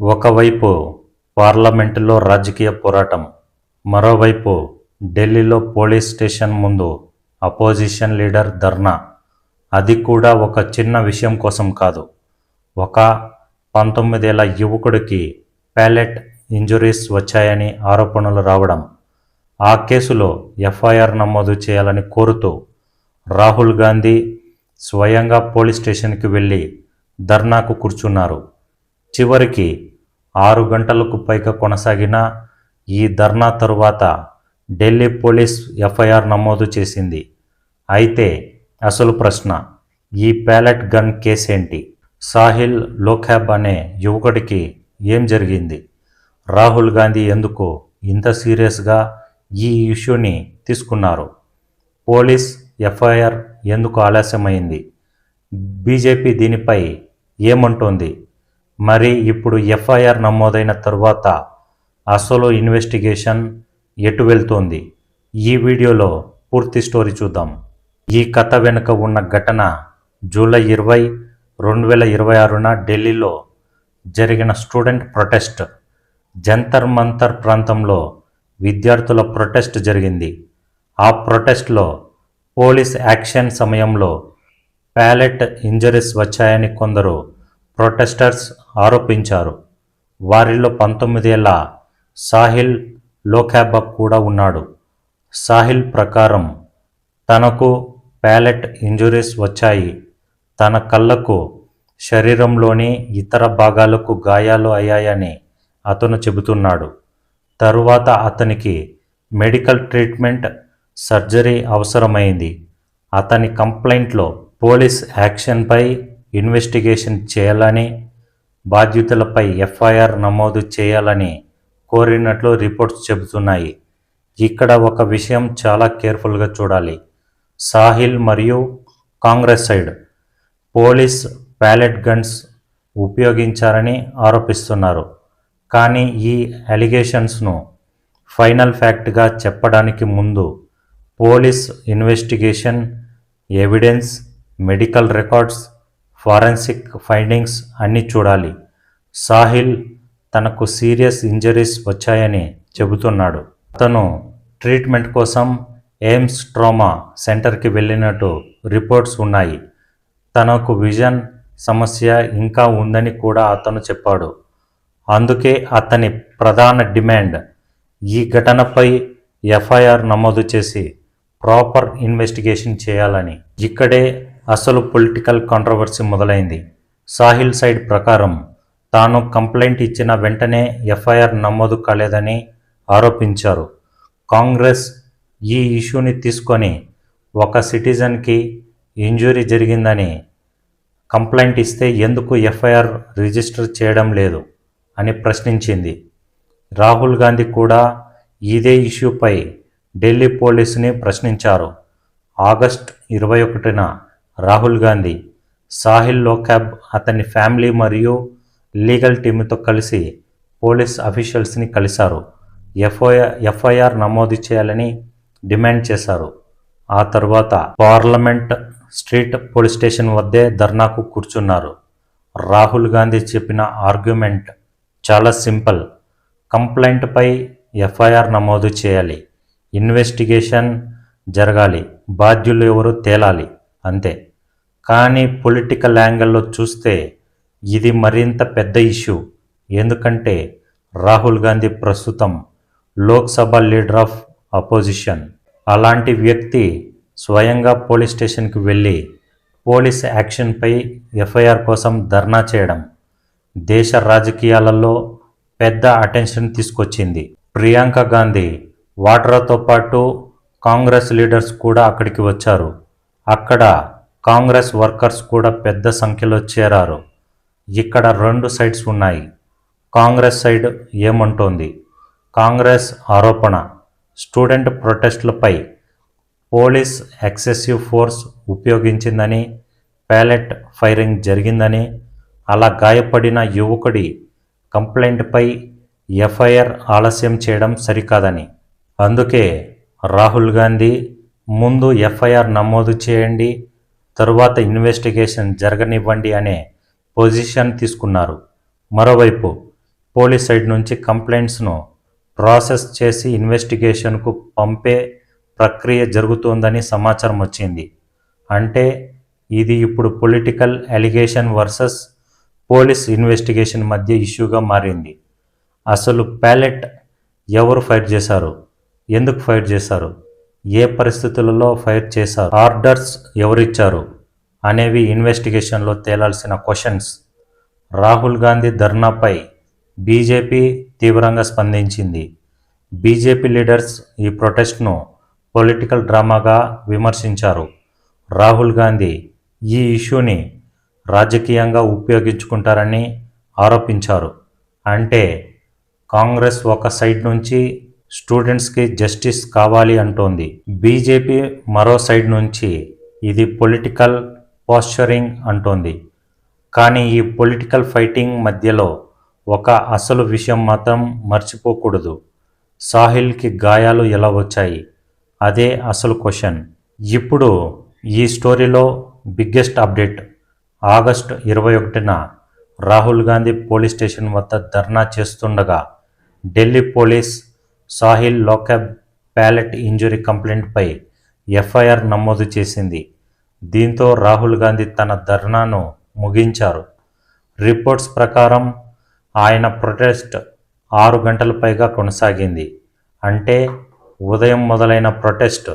ఒకవైపు పార్లమెంటులో రాజకీయ పోరాటం, మరోవైపు ఢిల్లీలో పోలీస్ స్టేషన్ ముందు అపోజిషన్ లీడర్ ధర్నా. అది కూడా ఒక చిన్న విషయం కోసం కాదు. ఒక 19 ఏళ్ల యువకుడికి ప్యాలెట్ ఇంజురీస్ వచ్చాయని ఆరోపణలు రావడం, ఆ కేసులో ఎఫ్ఐఆర్ నమోదు చేయాలని కోరుతూ రాహుల్ గాంధీ స్వయంగా పోలీస్ స్టేషన్కి వెళ్ళి ధర్నాకు కూర్చున్నారు. చివరికి 6 గంటలకు పైగా కొనసాగిన ఈ ధర్నా తరువాత ఢిల్లీ పోలీస్ ఎఫ్ఐఆర్ నమోదు చేసింది. అయితే అసలు ప్రశ్న, ఈ ప్యాలెట్ గన్ కేసేంటి? సాహిల్ లోఖాబ్ అనే యువకుడికి ఏం జరిగింది? రాహుల్ గాంధీ ఎందుకు ఇంత సీరియస్గా ఈ ఇష్యూని తీసుకున్నారు? పోలీస్ ఎఫ్ఐఆర్ ఎందుకు ఆలస్యమైంది? బీజేపీ దీనిపై ఏమంటోంది? మరి ఇప్పుడు ఎఫ్ఐఆర్ నమోదైన తరువాత అసలు ఇన్వెస్టిగేషన్ ఎటు వెళ్తోంది? ఈ వీడియోలో పూర్తి స్టోరీ చూద్దాం. ఈ కథ వెనుక ఉన్న ఘటన జూలై 20, 2026న ఢిల్లీలో జరిగిన స్టూడెంట్ ప్రొటెస్ట్. జంతర్ మంతర్ ప్రాంతంలో విద్యార్థుల ప్రొటెస్ట్ జరిగింది. ఆ ప్రొటెస్ట్లో పోలీస్ యాక్షన్ సమయంలో ప్యాలెట్ ఇంజరీస్ వచ్చాయని కొందరు ప్రొటెస్టర్స్ ఆరోపించారు. వారిలో 19 ఏళ్ల సాహిల్ లోఖాబ్ కూడా ఉన్నాడు. సాహిల్ ప్రకారం తనకు ప్యాలెట్ ఇంజురీస్ వచ్చాయి. తన కళ్ళకు, శరీరంలోని ఇతర భాగాలకు గాయాలు అయ్యాయని అతను చెబుతున్నాడు. తరువాత అతనికి మెడికల్ ట్రీట్మెంట్, సర్జరీ అవసరమైంది. అతని కంప్లైంట్లో పోలీస్ యాక్షన్పై ఇన్వెస్టిగేషన్ చేయాలని, బాధ్యుతులపై ఎఫ్ఐఆర్ నమోదు చేయాలని కోరినట్లు రిపోర్ట్స్ చెబుతున్నాయి. ఇక్కడ ఒక విషయం చాలా కేర్ఫుల్గా చూడాలి. సాహిల్ మరియు Congress side police pellet guns ఉపయోగించారని ఆరోపిస్తున్నారు. కానీ ఈ అలిగేషన్స్ను ఫైనల్ ఫ్యాక్ట్గా చెప్పడానికి ముందు police investigation, evidence, medical records, forensic findings అన్నీ చూడాలి. సాహిల్ తనకు సీరియస్ ఇంజరీస్ వచ్చాయని చెబుతున్నాడు. అతను ట్రీట్మెంట్ కోసం ఎయిమ్స్ ట్రామా సెంటర్కి వెళ్ళినట్టు రిపోర్ట్స్ ఉన్నాయి. తనకు విజన్ సమస్య ఇంకా ఉందని కూడా అతను చెప్పాడు. అందుకే అతని ప్రధాన డిమాండ్ ఈ ఘటనపై ఎఫ్ఐఆర్ నమోదు చేసి ప్రాపర్ ఇన్వెస్టిగేషన్ చేయాలని. ఇక్కడే అసలు పొలిటికల్ కాంట్రవర్సీ మొదలైంది. సాహిల్ సైడ్ ప్రకారం తాను కంప్లైంట్ ఇచ్చిన వెంటనే ఎఫ్ఐఆర్ నమోదు కాలేదని ఆరోపించారు. కాంగ్రెస్ ఈ ఇష్యూని తీసుకొని ఒక సిటిజన్కి ఇంజురీ జరిగిందని కంప్లైంట్ ఇస్తే ఎందుకు ఎఫ్ఐఆర్ రిజిస్టర్ చేయడం లేదు అని ప్రశ్నించింది. రాహుల్ గాంధీ కూడా ఇదే ఇష్యూపై ఢిల్లీ పోలీసుని ప్రశ్నించారు. ఆగస్టు 21న రాహుల్ గాంధీ సాహిల్ లోఖాబ్, అతని ఫ్యామిలీ మరియు లీగల్ టీంతో కలిసి పోలీస్ అఫీషియల్స్ని కలిశారు. ఎఫ్ఐఆర్ నమోదు చేయాలని డిమాండ్ చేశారు. ఆ తర్వాత పార్లమెంట్ స్ట్రీట్ పోలీస్ స్టేషన్ వద్దే ధర్నాకు కూర్చున్నారు. రాహుల్ గాంధీ చెప్పిన ఆర్గ్యుమెంట్ చాలా సింపుల్. కంప్లైంట్పై ఎఫ్ఐఆర్ నమోదు చేయాలి, ఇన్వెస్టిగేషన్ జరగాలి, బాధ్యులు ఎవరు తేలాలి, అంతే. కానీ పొలిటికల్ యాంగిల్లో చూస్తే ఇది మరింత పెద్ద ఇష్యూ. ఎందుకంటే రాహుల్ గాంధీ ప్రస్తుతం లోక్సభ లీడర్ ఆఫ్ అపోజిషన్. అలాంటి వ్యక్తి స్వయంగా పోలీస్ స్టేషన్కి వెళ్ళి పోలీస్ యాక్షన్పై ఎఫ్ఐఆర్ కోసం ధర్నా చేయడం దేశ రాజకీయాలలో పెద్ద అటెన్షన్ తీసుకొచ్చింది. ప్రియాంక గాంధీ, వాడ్రాతో పాటు కాంగ్రెస్ లీడర్స్ కూడా అక్కడికి వచ్చారు. అక్కడ కాంగ్రెస్ వర్కర్స్ కూడా పెద్ద సంఖ్యలో చేరారు. ఇక్కడ 2 సైడ్స్ ఉన్నాయి. కాంగ్రెస్ సైడ్ ఏమంటోంది? కాంగ్రెస్ ఆరోపణ, స్టూడెంట్ ప్రొటెస్టులపై పోలీస్ ఎక్సెసివ్ ఫోర్స్ ఉపయోగించిందని, ప్యాలెట్ ఫైరింగ్ జరిగిందని, అలా గాయపడిన యువకుడి కంప్లైంట్పై ఎఫ్ఐఆర్ ఆలస్యం చేయడం సరికాదని. అందుకే రాహుల్ గాంధీ ముందు ఎఫ్ఐఆర్ నమోదు చేయండి, తరువాత ఇన్వెస్టిగేషన్ జరగనివ్వండి అనే పొజిషన్ తీసుకున్నారు. మరోవైపు పోలీస్ సైడ్ నుంచి కంప్లైంట్స్ను ప్రాసెస్ చేసి ఇన్వెస్టిగేషన్కు పంపే ప్రక్రియ జరుగుతోందని సమాచారం వచ్చింది. అంటే ఇది ఇప్పుడు political allegation versus police investigation మధ్య ఇష్యూగా మారింది. అసలు ప్యాలెట్ ఎవరు ఫైర్ చేశారు, ఎందుకు ఫైర్ చేశారు, ఏ పరిస్థితులలో ఫైర్ చేశారు, ఆర్డర్స్ ఎవరిచ్చారు అనేవి ఇన్వెస్టిగేషన్లో తేలాల్సిన క్వశ్చన్స్. రాహుల్ గాంధీ ధర్నాపై బీజేపీ తీవ్రంగా స్పందించింది. బీజేపీ లీడర్స్ ఈ ప్రొటెస్ట్ను పొలిటికల్ డ్రామాగా విమర్శించారు. రాహుల్ గాంధీ ఈ ఇష్యూని రాజకీయంగా ఉపయోగించుకుంటారని ఆరోపించారు. అంటే కాంగ్రెస్ ఒక సైడ్ నుంచి స్టూడెంట్స్కి జస్టిస్ కావాలి అంటోంది, బీజేపీ మరో సైడ్ నుంచి ఇది పొలిటికల్ పోస్చరింగ్ అంటోంది. కానీ ఈ పొలిటికల్ ఫైటింగ్ మధ్యలో ఒక అసలు విషయం మాత్రం మర్చిపోకూడదు. సాహిల్కి గాయాలు ఎలా వచ్చాయి, అదే అసలు క్వశ్చన్. ఇప్పుడు ఈ స్టోరీలో బిగ్గెస్ట్ అప్డేట్. ఆగస్టు 21న రాహుల్ గాంధీ పోలీస్ స్టేషన్ వద్ద ధర్నా చేస్తుండగా ఢిల్లీ పోలీస్ సాహిల్ లోకబ్ ప్యాలెట్ ఇంజురీ కంప్లైంట్పై ఎఫ్ఐఆర్ నమోదు చేసింది. దీంతో రాహుల్ గాంధీ తన ధర్నాను ముగించారు. రిపోర్ట్స్ ప్రకారం ఆయన ప్రొటెస్ట్ 6 గంటల పైగా కొనసాగింది. అంటే ఉదయం మొదలైన ప్రొటెస్ట్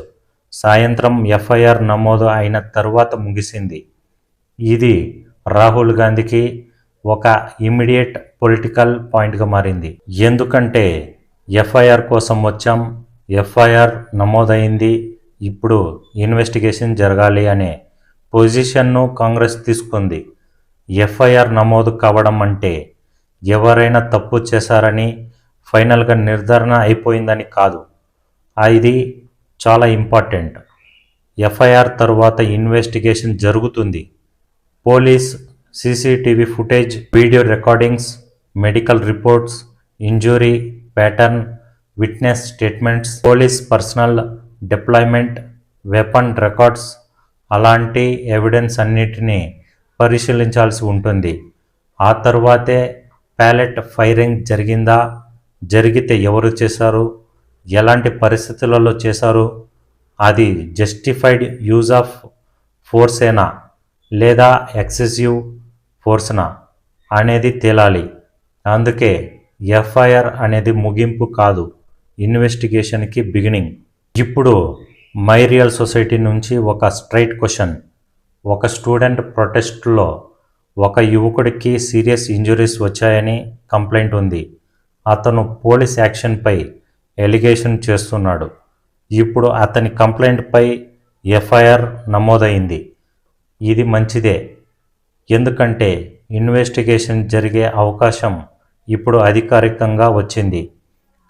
సాయంత్రం ఎఫ్ఐఆర్ నమోదు అయిన తర్వాత ముగిసింది. ఇది రాహుల్ గాంధీకి ఒక ఇమ్మీడియట్ పొలిటికల్ పాయింట్గా మారింది. ఎందుకంటే ఎఫ్ఐఆర్ కోసం వచ్చాం, ఎఫ్ఐఆర్ నమోదైంది, ఇప్పుడు ఇన్వెస్టిగేషన్ జరగాలి అనే పొజిషన్ను కాంగ్రెస్ తీసుకుంది. ఎఫ్ఐఆర్ నమోదు కావడం అంటే ఎవరైనా తప్పు చేశారని ఫైనల్గా నిర్ధారణ అయిపోయిందని కాదు. ఇది చాలా ఇంపార్టెంట్. ఎఫ్ఐఆర్ తరువాత ఇన్వెస్టిగేషన్ జరుగుతుంది. Police CCTV footage, video recordings, medical reports, injury pattern, witness statements, police personnel deployment, weapon records, అలాంటి ఎవిడెన్స్ అన్నిటినీ పరిశీలించాల్సి ఉంటుంది. ఆ తర్వాతే ప్యాలెట్ ఫైరింగ్ జరిగిందా, జరిగితే ఎవరు చేశారు, ఎలాంటి పరిస్థితులలో చేశారు, అది జస్టిఫైడ్ యూజ్ ఆఫ్ ఫోర్సేనా లేదా ఎక్సెసివ్ ఫోర్స్నా అనేది తేలాలి. అందుకే ఎఫ్ఐఆర్ అనేది ముగింపు కాదు, ఇన్వెస్టిగేషన్కి బిగినింగ్. ఇప్పుడు మై రియల్ సొసైటీ నుంచి ఒక స్ట్రైట్ క్వశ్చన్. ఒక స్టూడెంట్ ప్రొటెస్ట్లో ఒక యువకుడికి సీరియస్ ఇంజురీస్ వచ్చాయని కంప్లైంట్ ఉంది. అతను పోలీస్ యాక్షన్పై ఎలిగేషన్ చేస్తున్నాడు. ఇప్పుడు అతని కంప్లైంట్పై ఎఫ్ఐఆర్ నమోదైంది. ఇది మంచిదే, ఎందుకంటే ఇన్వెస్టిగేషన్ జరిగే అవకాశం ఇప్పుడు అధికారికంగా వచ్చింది.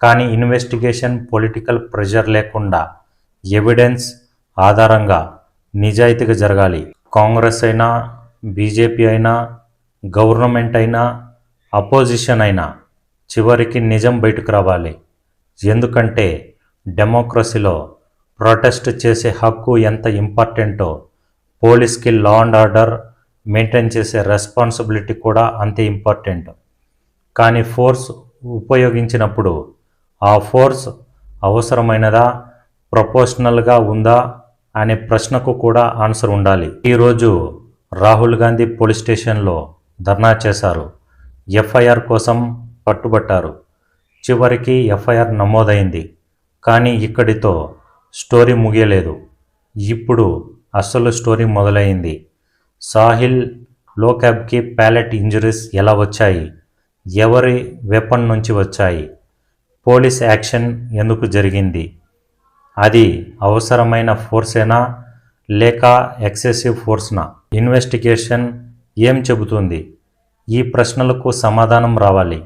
కానీ ఇన్వెస్టిగేషన్ పొలిటికల్ ప్రెషర్ లేకుండా ఎవిడెన్స్ ఆధారంగా నిజాయితీగా జరగాలి. కాంగ్రెస్ అయినా, బీజేపీ అయినా, గవర్నమెంట్ అయినా, అపోజిషన్ అయినా చివరికి నిజం బయటకు రావాలి. ఎందుకంటే డెమోక్రసీలో ప్రొటెస్ట్ చేసే హక్కు ఎంత ఇంపార్టెంటో పోలీస్కి లా అండ్ ఆర్డర్ మెయింటైన్ చేసే రెస్పాన్సిబిలిటీ కూడా అంతే ఇంపార్టెంట్. కానీ ఫోర్స్ ఉపయోగించినప్పుడు ఆ ఫోర్స్ అవసరమైనదా, ప్రపోర్షనల్గా ఉందా అనే ప్రశ్నకు కూడా ఆన్సర్ ఉండాలి. ఈరోజు రాహుల్ గాంధీ పోలీస్ స్టేషన్లో ధర్నా చేశారు, ఎఫ్ఐఆర్ కోసం పట్టుబట్టారు. చివరికి ఎఫ్ఐఆర్ నమోదైంది. కానీ ఇక్కడితో స్టోరీ ముగియలేదు. ఇప్పుడు అసలు స్టోరీ మొదలైంది. సాహిల్ లోకబ్కి ప్యాలెట్ ఇంజరీస్ ఎలా వచ్చాయి, ఎవరి వెపన్ నుంచి వచ్చాయి, పోలీస్ యాక్షన్ ఎందుకు జరిగింది, అది అవసరమైన ఫోర్సేనా లేక ఎక్సెసివ్ ఫోర్స్నా, ఇన్వెస్టిగేషన్ ఏం చెబుతుంది, ఈ ప్రశ్నలకు సమాధానం రావాలి.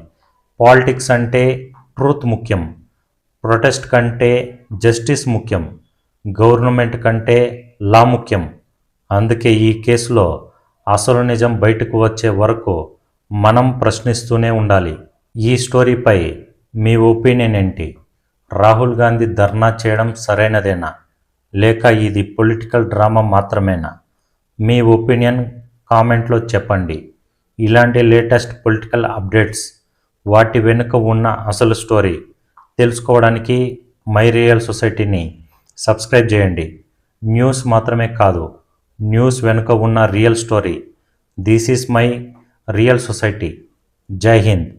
పాలిటిక్స్ అంటే ట్రూత్ ముఖ్యం, ప్రొటెస్ట్ కంటే జస్టిస్ ముఖ్యం, గవర్నమెంట్ కంటే లా ముఖ్యం. అందుకే ఈ కేసులో అసలు నిజం బయటకు వచ్చే వరకు మనం ప్రశ్నిస్తూనే ఉండాలి. ఈ స్టోరీపై మీ ఒపీనియన్ ఏంటి? రాహుల్ గాంధీ ధర్నా చేయడం సరైనదేనా, లేక ఇది పొలిటికల్ డ్రామా మాత్రమేనా? మీ ఒపీనియన్ కామెంట్లో చెప్పండి. ఇలాంటి లేటెస్ట్ పొలిటికల్ అప్డేట్స్ వాటి వెనుక ఉన్న అసలు స్టోరీ తెలుసుకోవడానికి మై రియల్ సొసైటీని సబ్స్క్రైబ్ చేయండి. న్యూస్ మాత్రమే కాదు, న్యూస్ వెనుక ఉన్న real story. This is my real society. జై హింద్.